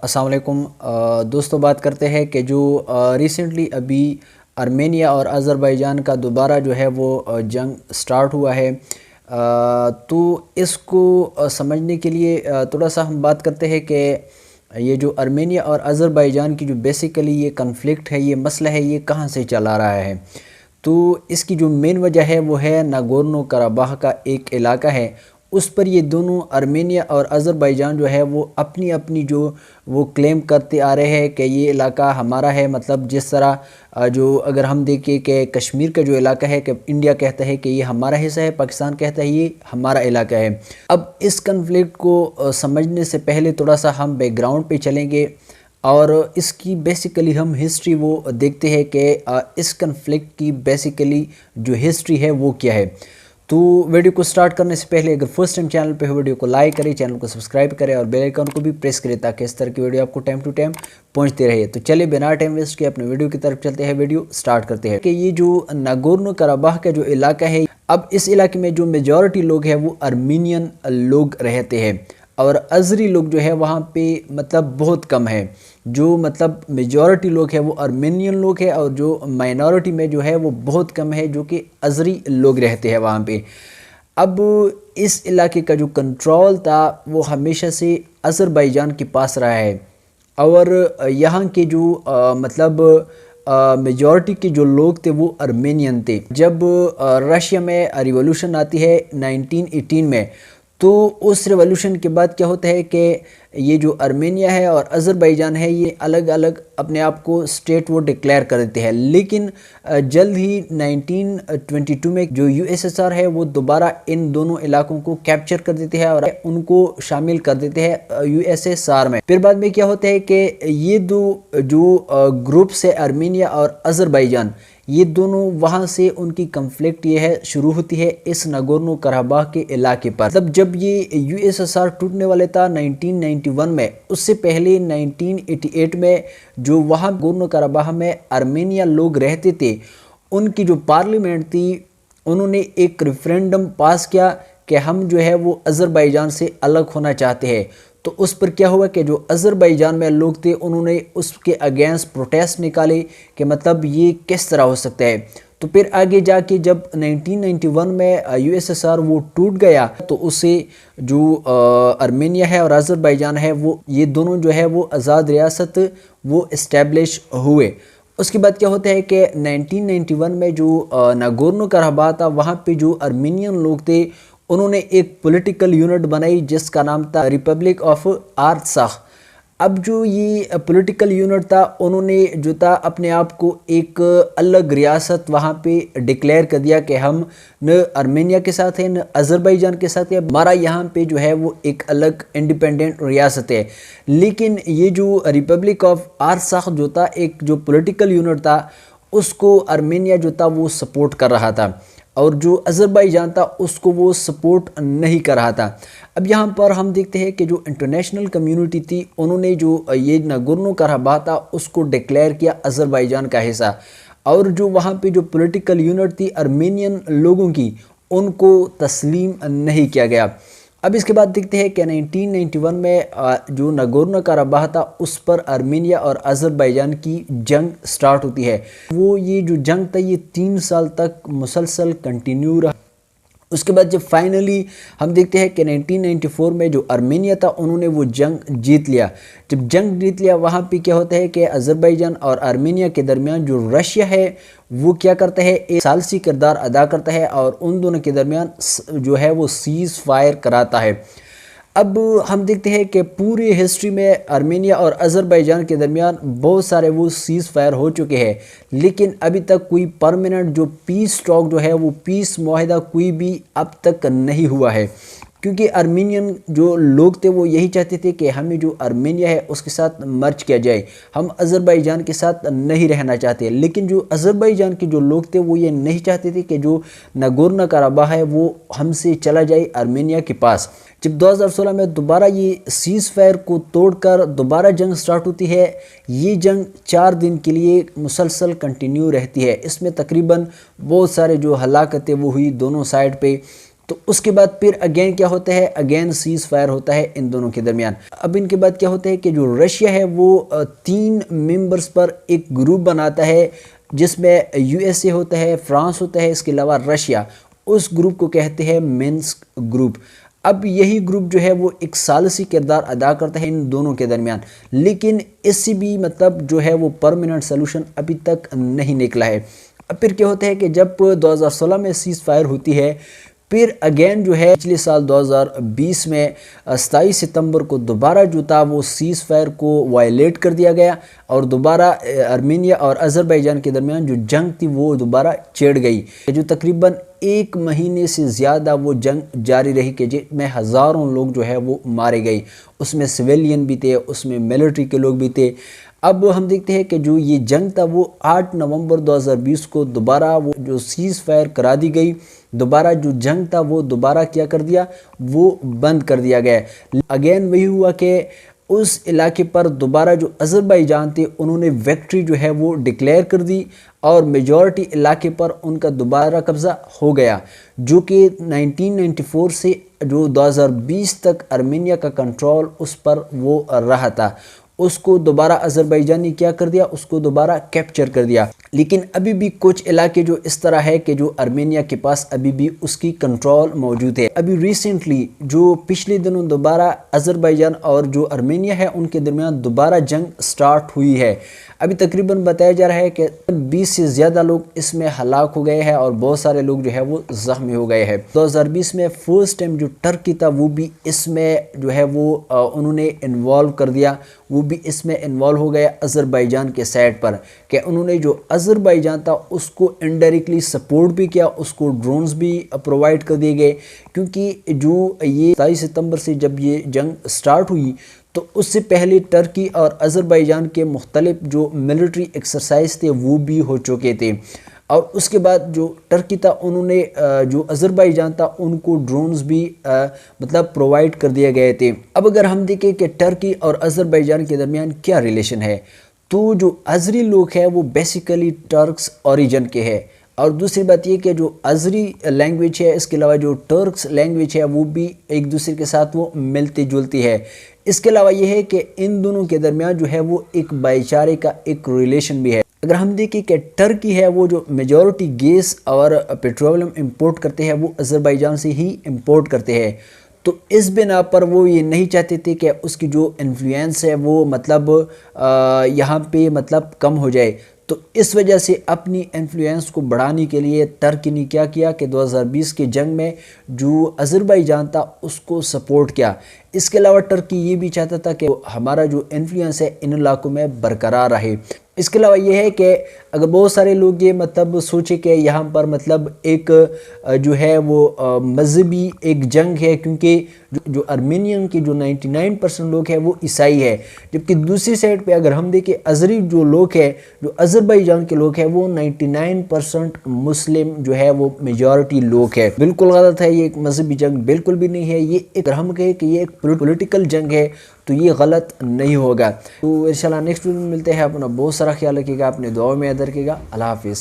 السلام علیکم دوستوں، بات کرتے ہیں کہ جو ریسنٹلی ابھی ارمینیا اور آذربائیجان کا دوبارہ جو ہے وہ جنگ سٹارٹ ہوا ہے، تو اس کو سمجھنے کے لیے تھوڑا سا ہم بات کرتے ہیں کہ یہ جو ارمینیا اور آذربائیجان کی جو بیسیکلی یہ کنفلکٹ ہے، یہ مسئلہ ہے، یہ کہاں سے چلا رہا ہے۔ تو اس کی جو مین وجہ ہے وہ ہے ناگورنو کراباخ کا ایک علاقہ ہے، اس پر یہ دونوں ارمینیا اور آذربائیجان جو ہے وہ اپنی اپنی جو وہ کلیم کرتے آ رہے ہیں کہ یہ علاقہ ہمارا ہے۔ مطلب جس طرح جو اگر ہم دیکھیں کہ کشمیر کا جو علاقہ ہے کہ انڈیا کہتا ہے کہ یہ ہمارا حصہ ہے، پاکستان کہتا ہے یہ ہمارا علاقہ ہے۔ اب اس کنفلکٹ کو سمجھنے سے پہلے تھوڑا سا ہم بیک گراؤنڈ پہ چلیں گے اور اس کی بیسیکلی ہم ہسٹری وہ دیکھتے ہیں کہ اس کنفلکٹ کی بیسیکلی جو ہسٹری ہے وہ کیا ہے۔ تو ویڈیو کو سٹارٹ کرنے سے پہلے اگر فرسٹ ٹائم چینل پہ ہو، ویڈیو کو لائک کریں، چینل کو سبسکرائب کریں اور بیل آئیکن کو بھی پریس کریں تاکہ اس طرح کی ویڈیو آپ کو ٹائم ٹو ٹائم پہنچتے رہے۔ تو چلے بنا ٹائم ویسٹ کے اپنے ویڈیو کی طرف چلتے ہیں، ویڈیو سٹارٹ کرتے ہیں کہ یہ جو ناگورنو کراباخ کا جو علاقہ ہے، اب اس علاقے میں جو میجورٹی لوگ ہیں وہ ارمینین لوگ رہتے ہیں اور ازری لوگ جو ہے وہاں پہ مطلب بہت کم ہے۔ جو مطلب میجورٹی لوگ ہیں وہ ارمینین لوگ ہیں اور جو مائنورٹی میں جو ہے وہ بہت کم ہے جو کہ ازری لوگ رہتے ہیں وہاں پہ۔ اب اس علاقے کا جو کنٹرول تھا وہ ہمیشہ سے آذربائیجان کے پاس رہا ہے اور یہاں کے جو مطلب میجورٹی کے جو لوگ تھے وہ ارمینین تھے۔ جب رشیا میں ریولوشن آتی ہے 1918 میں، تو اس ریولوشن کے بعد کیا ہوتا ہے کہ یہ جو ارمینیا ہے اور آذربائیجان ہے یہ الگ الگ اپنے آپ کو اسٹیٹ وہ ڈکلیئر کر دیتے ہیں، لیکن جلد ہی 1922 میں جو یو ایس ایس آر ہے وہ دوبارہ ان دونوں علاقوں کو کیپچر کر دیتے ہیں اور ان کو شامل کر دیتے ہیں یو ایس ایس آر میں۔ پھر بعد میں کیا ہوتا ہے کہ یہ دو جو گروپس ہے ارمینیا اور آذربائیجان، یہ دونوں وہاں سے ان کی کنفلکٹ یہ ہے شروع ہوتی ہے اس ناگورنو کراباخ کے علاقے پر۔ مطلب جب یہ یو ایس ایس آر ٹوٹنے والے تھا 1991 میں، اس سے پہلے 1988 میں جو وہاں ناگورنو کراباخ میں ارمینیا لوگ رہتے تھے، ان کی جو پارلیمنٹ تھی انہوں نے ایک ریفرینڈم پاس کیا کہ ہم جو ہے وہ آذربائیجان سے الگ ہونا چاہتے ہیں۔ تو اس پر کیا ہوا کہ جو آذربائیجان میں لوگ تھے انہوں نے اس کے اگینسٹ پروٹیسٹ نکالے کہ مطلب یہ کس طرح ہو سکتا ہے۔ تو پھر آگے جا کے جب 1991 میں یو ایس ایس آر وہ ٹوٹ گیا تو اسے جو ارمینیا ہے اور آذربائیجان ہے وہ یہ دونوں جو ہے وہ آزاد ریاست وہ اسٹیبلش ہوئے۔ اس کے بعد کیا ہوتا ہے کہ 1991 میں جو ناگورنو کراباخ تھا وہاں پہ جو ارمینین لوگ تھے انہوں نے ایک پولیٹیکل یونٹ بنائی جس کا نام تھا ریپبلک آف آرتساخ۔ اب جو یہ پولیٹیکل یونٹ تھا انہوں نے جو تھا اپنے آپ کو ایک الگ ریاست وہاں پہ ڈکلیئر کر دیا کہ ہم نہ ارمینیا کے ساتھ ہیں نہ آذربائیجان کے ساتھ ہے، ہمارا یہاں پہ جو ہے وہ ایک الگ انڈیپینڈنٹ ریاست ہے۔ لیکن یہ جو ریپبلک آف آرتساخ جو تھا، ایک جو پولیٹیکل یونٹ تھا، اس کو ارمینیا جو تھا وہ سپورٹ کر رہا تھا اور جو آذربائیجان تھا اس کو وہ سپورٹ نہیں کر رہا تھا۔ اب یہاں پر ہم دیکھتے ہیں کہ جو انٹرنیشنل کمیونٹی تھی انہوں نے جو یہ ناگورنو کراباخ تھا اس کو ڈکلیئر کیا آذربائیجان کا حصہ، اور جو وہاں پہ جو پولیٹیکل یونٹ تھی ارمینین لوگوں کی ان کو تسلیم نہیں کیا گیا۔ اب اس کے بعد دیکھتے ہیں کہ 1991 میں جو ناگورنو کراباخ تھا اس پر ارمینیا اور آذربائیجان کی جنگ سٹارٹ ہوتی ہے۔ وہ یہ جو جنگ تھا یہ 3 سال تک مسلسل کنٹینیو رہا۔ اس کے بعد جب فائنلی ہم دیکھتے ہیں کہ 1994 میں جو ارمینیا تھا انہوں نے وہ جنگ جیت لیا۔ جب جنگ جیت لیا وہاں پہ کیا ہوتا ہے کہ آذربائیجان اور ارمینیا کے درمیان جو رشیا ہے وہ کیا کرتا ہے، ایک ثالثی کردار ادا کرتا ہے اور ان دونوں کے درمیان جو ہے وہ سیز فائر کراتا ہے۔ اب ہم دیکھتے ہیں کہ پوری ہسٹری میں ارمینیا اور آذربائیجان کے درمیان بہت سارے وہ سیز فائر ہو چکے ہیں، لیکن ابھی تک کوئی پرماننٹ جو پیس ٹاک جو ہے وہ پیس معاہدہ کوئی بھی اب تک نہیں ہوا ہے، کیونکہ ارمینین جو لوگ تھے وہ یہی چاہتے تھے کہ ہمیں جو ارمینیا ہے اس کے ساتھ مرج کیا جائے، ہم آذربائیجان کے ساتھ نہیں رہنا چاہتے۔ لیکن جو آذربائیجان کے جو لوگ تھے وہ یہ نہیں چاہتے تھے کہ جو ناگورنو کراباخ ہے وہ ہم سے چلا جائے ارمینیا کے پاس۔ جب 2016 میں دوبارہ یہ سیز فائر کو توڑ کر دوبارہ جنگ سٹارٹ ہوتی ہے، یہ جنگ 4 دن کے لیے مسلسل کنٹینیو رہتی ہے۔ اس میں تقریباً بہت سارے جو ہلاکتیں وہ ہوئی دونوں سائڈ پہ۔ تو اس کے بعد پھر اگین کیا ہوتا ہے، اگین سیز فائر ہوتا ہے ان دونوں کے درمیان۔ اب ان کے بعد کیا ہوتا ہے کہ جو رشیا ہے وہ 3 ممبرز پر ایک گروپ بناتا ہے، جس میں یو ایس اے ہوتا ہے، فرانس ہوتا ہے، اس کے علاوہ رشیا۔ اس گروپ کو کہتے ہیں مینسک گروپ۔ اب یہی گروپ جو ہے وہ ایک ثالثی کردار ادا کرتا ہے ان دونوں کے درمیان، لیکن اس سے بھی مطلب جو ہے وہ پرماننٹ سلوشن ابھی تک نہیں نکلا ہے۔ اب پھر کیا ہوتا ہے کہ جب 2016 میں سیز فائر ہوتی ہے، پھر اگین جو ہے پچھلے سال 2020 میں 27 ستمبر کو دوبارہ جو تھا وہ سیز فائر کو وائلیٹ کر دیا گیا، اور دوبارہ ارمینیا اور آذربائیجان کے درمیان جو جنگ تھی وہ دوبارہ چھڑ گئی، جو تقریباً 1 مہینے سے زیادہ وہ جنگ جاری رہی، کہ جس میں ہزاروں لوگ جو ہے وہ مارے گئے، اس میں سویلین بھی تھے، اس میں ملٹری کے لوگ بھی تھے۔ اب ہم دیکھتے ہیں کہ جو یہ جنگ تھا وہ 8 نومبر 2020 کو دوبارہ وہ جو سیز فائر کرا دی گئی، دوبارہ جو جنگ تھا وہ دوبارہ کیا کر دیا، وہ بند کر دیا گیا۔ اگین وہی ہوا کہ اس علاقے پر دوبارہ جو آذربائیجان تھے انہوں نے ویکٹری جو ہے وہ ڈکلیئر کر دی، اور میجورٹی علاقے پر ان کا دوبارہ قبضہ ہو گیا، جو کہ 1994 سے جو 2020 تک ارمینیا کا کنٹرول اس پر وہ رہا تھا، اس کو دوبارہ آذربائیجان نے کیا کر دیا، اس کو دوبارہ کیپچر کر دیا۔ لیکن ابھی بھی کچھ علاقے جو اس طرح ہے کہ جو ارمینیا کے پاس ابھی بھی اس کی کنٹرول موجود ہے۔ ابھی ریسنٹلی جو پچھلے دنوں دوبارہ آذربائیجان اور جو ارمینیا ہے ان کے درمیان دوبارہ جنگ سٹارٹ ہوئی ہے۔ ابھی تقریباً بتایا جا رہا ہے کہ 20 سے زیادہ لوگ اس میں ہلاک ہو گئے ہیں، اور بہت سارے لوگ جو ہے وہ زخمی ہو گئے ہیں۔ 2020 میں فرسٹ ٹائم جو ٹرکی تھا وہ بھی اس میں جو ہے وہ انہوں نے انوالو کر دیا، وہ بھی اس میں انوالو ہو گیا آذربائیجان کے سائڈ پر، کہ انہوں نے جو آذربائیجان تھا اس کو انڈائریکٹلی سپورٹ بھی کیا، اس کو ڈرونز بھی پرووائڈ کر دیے گئے، کیونکہ جو یہ 27 ستمبر سے جب یہ جنگ سٹارٹ ہوئی تو اس سے پہلے ٹرکی اور آذربائیجان کے مختلف جو ملٹری ایکسرسائز تھے وہ بھی ہو چکے تھے، اور اس کے بعد جو ٹرکی تھا انہوں نے جو آذربائیجان تھا ان کو ڈرونز بھی مطلب پرووائڈ کر دیے گئے تھے۔ اب اگر ہم دیکھیں کہ ٹرکی اور آذربائیجان کے درمیان کیا ریلیشن ہے، تو جو آذری لوگ ہیں وہ بیسیکلی ٹرکس اوریجن کے ہیں، اور دوسری بات یہ کہ جو آذری لینگویج ہے، اس کے علاوہ جو ٹرکس لینگویج ہے وہ بھی ایک دوسرے کے ساتھ وہ ملتی جلتی ہے۔ اس کے علاوہ یہ ہے کہ ان دونوں کے درمیان جو ہے وہ ایک بھائی چارے کا ایک ریلیشن بھی ہے۔ اگر ہم دیکھیں کہ ٹرکی ہے وہ جو میجورٹی گیس اور پیٹرولیم امپورٹ کرتے ہیں وہ آذربائیجان سے ہی امپورٹ کرتے ہیں، تو اس بنا پر وہ یہ نہیں چاہتے تھے کہ اس کی جو انفلوئنس ہے وہ مطلب یہاں پہ مطلب کم ہو جائے، تو اس وجہ سے اپنی انفلوئنس کو بڑھانے کے لیے ٹرکی نے کیا کیا کہ 2020 کے جنگ میں جو آذربائیجان تھا اس کو سپورٹ کیا۔ اس کے علاوہ ٹرکی یہ بھی چاہتا تھا کہ ہمارا جو انفلوئنس ہے ان علاقوں میں برقرار رہے۔ اس کے علاوہ یہ ہے کہ اگر بہت سارے لوگ یہ مطلب سوچے کہ یہاں پر مطلب ایک جو ہے وہ مذہبی ایک جنگ ہے، کیونکہ جو ارمینین کے جو 99% لوگ ہیں وہ عیسائی ہے، جبکہ دوسری سائڈ پہ اگر ہم دیکھیں آذری جو لوگ ہیں، جو آذربائیجان کے لوگ ہیں وہ 99% مسلم جو ہے وہ میجورٹی لوگ ہے۔ بالکل غلط ہے، یہ ایک مذہبی جنگ بالکل بھی نہیں ہے، یہ اگر ہم کہیں کہ یہ ایک پولیٹیکل جنگ ہے تو یہ غلط نہیں ہوگا۔ تو انشاءاللہ نیکسٹ ویڈیو میں ملتے ہیں، اپنا بہت سارا خیال رکھیے گا، اپنے دعاؤں میں یاد رکھیے گا۔ اللہ حافظ۔